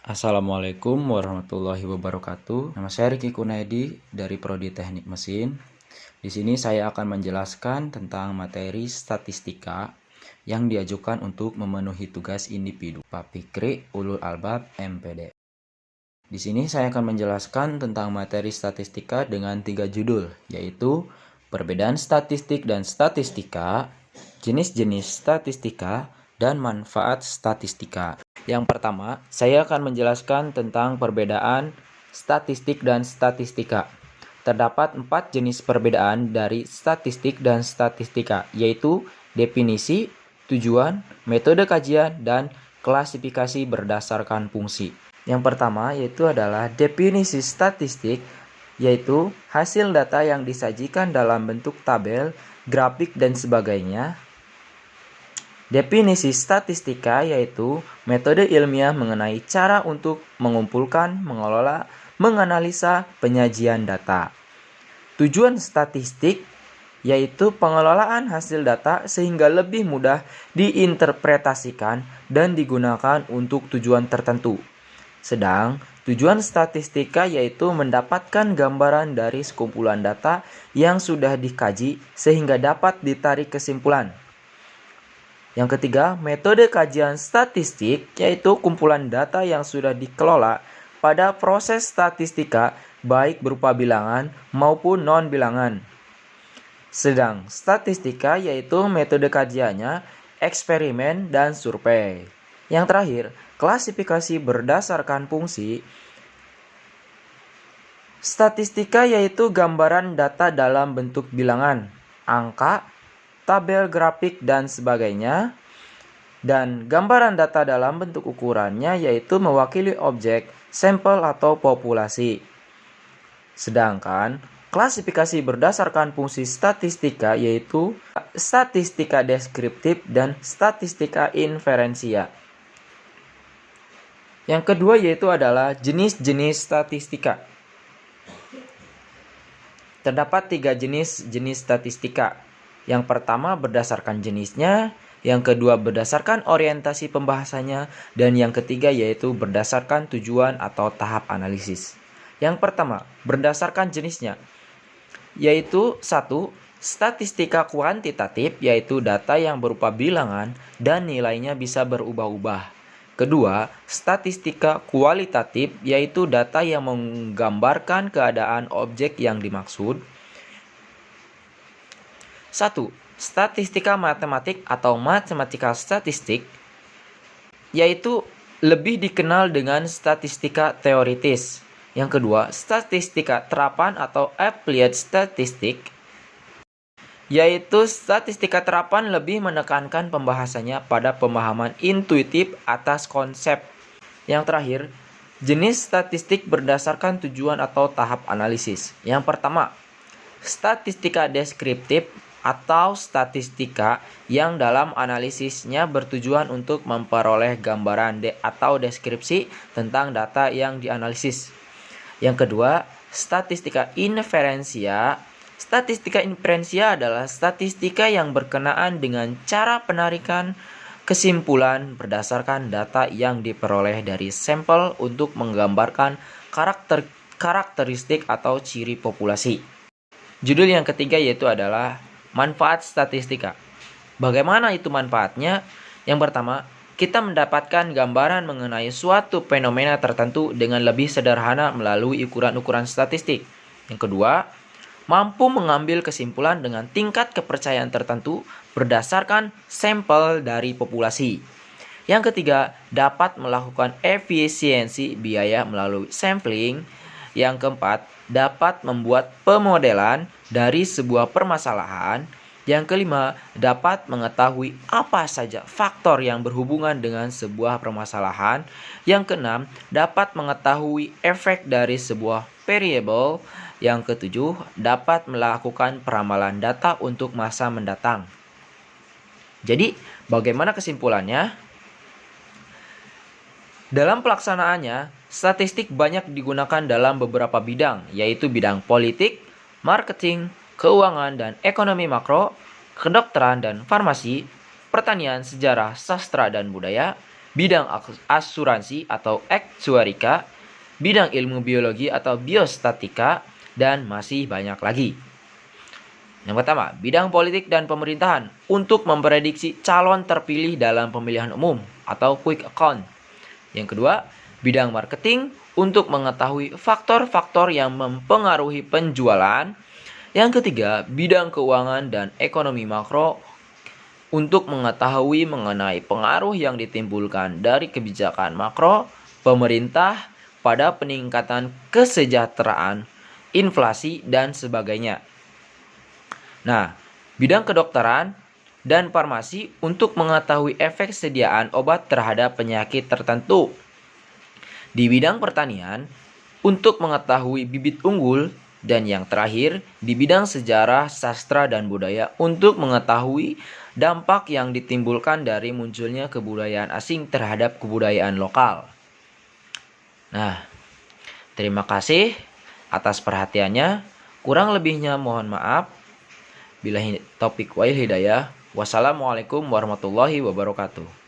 Assalamualaikum warahmatullahi wabarakatuh. Nama saya Riki Kunaidi dari Prodi Teknik Mesin. Di sini saya akan menjelaskan tentang materi statistika yang diajukan untuk memenuhi tugas individu Pak Fikri Ulul Albab MPD. Di sini saya akan menjelaskan tentang materi statistika dengan 3 judul, yaitu perbedaan statistik dan statistika, jenis-jenis statistika, dan manfaat statistika. Yang pertama, saya akan menjelaskan tentang perbedaan statistik dan statistika. Terdapat 4 jenis perbedaan dari statistik dan statistika, yaitu definisi, tujuan, metode kajian, dan klasifikasi berdasarkan fungsi. Yang pertama yaitu adalah definisi statistik, yaitu hasil data yang disajikan dalam bentuk tabel, grafik, dan sebagainya. Definisi statistika yaitu metode ilmiah mengenai cara untuk mengumpulkan, mengelola, menganalisa penyajian data. Tujuan statistik yaitu pengelolaan hasil data sehingga lebih mudah diinterpretasikan dan digunakan untuk tujuan tertentu. Sedang tujuan statistika yaitu mendapatkan gambaran dari sekumpulan data yang sudah dikaji sehingga dapat ditarik kesimpulan. Yang ketiga, metode kajian statistik yaitu kumpulan data yang sudah dikelola pada proses statistika baik berupa bilangan maupun non-bilangan. Sedang statistika yaitu metode kajiannya eksperimen dan survei. Yang terakhir, klasifikasi berdasarkan fungsi. Statistika yaitu gambaran data dalam bentuk bilangan, angka, tabel grafik, dan sebagainya. Dan gambaran data dalam bentuk ukurannya yaitu mewakili objek, sampel, atau populasi. Sedangkan klasifikasi berdasarkan fungsi statistika yaitu statistika deskriptif dan statistika inferensia. Yang kedua yaitu adalah jenis-jenis statistika. Terdapat 3 jenis statistika. Yang pertama berdasarkan jenisnya, yang kedua berdasarkan orientasi pembahasannya, dan yang ketiga yaitu berdasarkan tujuan atau tahap analisis. Yang pertama, berdasarkan jenisnya, yaitu 1. Statistika kuantitatif, yaitu data yang berupa bilangan dan nilainya bisa berubah-ubah. Kedua, statistika kualitatif, yaitu data yang menggambarkan keadaan objek yang dimaksud. 1. Statistika matematik atau mathematical statistic, yaitu lebih dikenal dengan statistika teoritis. Yang kedua, statistika terapan atau applied statistic, yaitu statistika terapan lebih menekankan pembahasannya pada pemahaman intuitif atas konsep. Yang terakhir, jenis statistik berdasarkan tujuan atau tahap analisis. Yang pertama, statistika deskriptif atau statistika yang dalam analisisnya bertujuan untuk memperoleh gambaran atau deskripsi tentang data yang dianalisis. Yang kedua, statistika inferensia. Statistika inferensia adalah statistika yang berkenaan dengan cara penarikan kesimpulan berdasarkan data yang diperoleh dari sampel untuk menggambarkan karakteristik atau ciri populasi. Judul yang ketiga yaitu adalah manfaat statistika. Bagaimana itu manfaatnya? Yang pertama, kita mendapatkan gambaran mengenai suatu fenomena tertentu dengan lebih sederhana melalui ukuran-ukuran statistik. Yang kedua, mampu mengambil kesimpulan dengan tingkat kepercayaan tertentu berdasarkan sampel dari populasi. Yang ketiga, dapat melakukan efisiensi biaya melalui sampling. Yang keempat, dapat membuat pemodelan dari sebuah permasalahan. Yang kelima, dapat mengetahui apa saja faktor yang berhubungan dengan sebuah permasalahan. Yang keenam, dapat mengetahui efek dari sebuah variabel. Yang ketujuh, dapat melakukan peramalan data untuk masa mendatang. Jadi, bagaimana kesimpulannya? Dalam pelaksanaannya, statistik banyak digunakan dalam beberapa bidang, yaitu bidang politik, marketing, keuangan dan ekonomi makro, kedokteran dan farmasi, pertanian, sejarah, sastra dan budaya, bidang asuransi atau aktuarika, bidang ilmu biologi atau biostatika, dan masih banyak lagi. Yang pertama, bidang politik dan pemerintahan untuk memprediksi calon terpilih dalam pemilihan umum atau quick count. Yang kedua, bidang marketing untuk mengetahui faktor-faktor yang mempengaruhi penjualan. Yang ketiga, bidang keuangan dan ekonomi makro untuk mengetahui mengenai pengaruh yang ditimbulkan dari kebijakan makro pemerintah pada peningkatan kesejahteraan, inflasi, dan sebagainya. Nah, bidang kedokteran dan farmasi untuk mengetahui efek sediaan obat terhadap penyakit tertentu. Di bidang pertanian untuk mengetahui bibit unggul, dan yang terakhir di bidang sejarah, sastra, dan budaya untuk mengetahui dampak yang ditimbulkan dari munculnya kebudayaan asing terhadap kebudayaan lokal. Nah, terima kasih atas perhatiannya. Kurang lebihnya mohon maaf. Billahi taufiq wal hidayah. Wassalamualaikum warahmatullahi wabarakatuh.